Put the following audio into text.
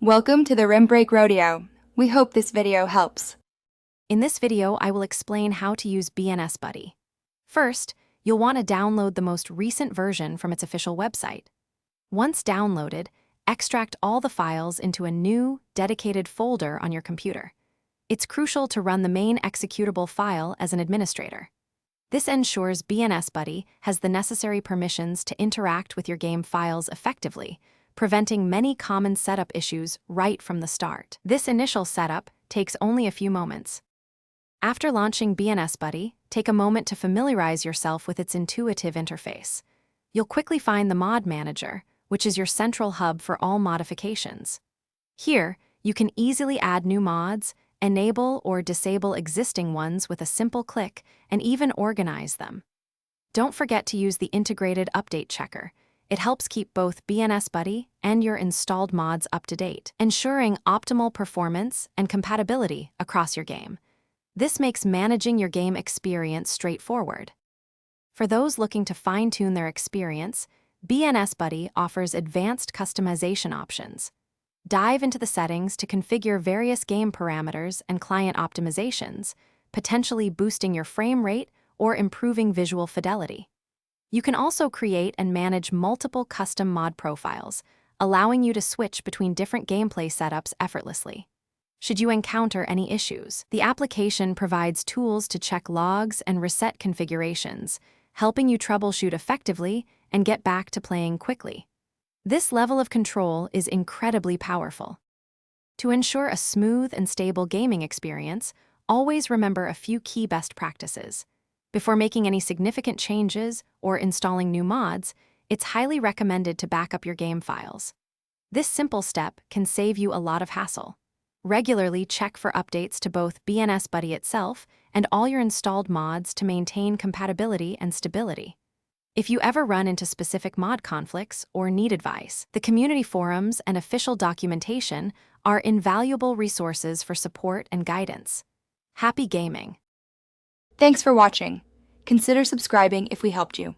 Welcome to the Rim Break Rodeo. We hope this video helps. In this video, I will explain how to use BNS Buddy. First, you'll want to download the most recent version from its official website. Once downloaded, extract all the files into a new, dedicated folder on your computer. It's crucial to run the main executable file as an administrator. This ensures BNS Buddy has the necessary permissions to interact with your game files effectively, preventing many common setup issues right from the start. This initial setup takes only a few moments. After launching BNS Buddy, take a moment to familiarize yourself with its intuitive interface. You'll quickly find the Mod Manager, which is your central hub for all modifications. Here, you can easily add new mods, enable or disable existing ones with a simple click, and even organize them. Don't forget to use the integrated update checker. It helps keep both BNS Buddy and your installed mods up to date, ensuring optimal performance and compatibility across your game. This makes managing your game experience straightforward. For those looking to fine-tune their experience, BNS Buddy offers advanced customization options. Dive into the settings to configure various game parameters and client optimizations, potentially boosting your frame rate or improving visual fidelity. You can also create and manage multiple custom mod profiles, allowing you to switch between different gameplay setups effortlessly. Should you encounter any issues, the application provides tools to check logs and reset configurations, helping you troubleshoot effectively and get back to playing quickly. This level of control is incredibly powerful. To ensure a smooth and stable gaming experience, always remember a few key best practices. Before making any significant changes or installing new mods, it's highly recommended to back up your game files. This simple step can save you a lot of hassle. Regularly check for updates to both BNS Buddy itself and all your installed mods to maintain compatibility and stability. If you ever run into specific mod conflicts or need advice, the community forums and official documentation are invaluable resources for support and guidance. Happy gaming! Thanks for watching. Consider subscribing if we helped you.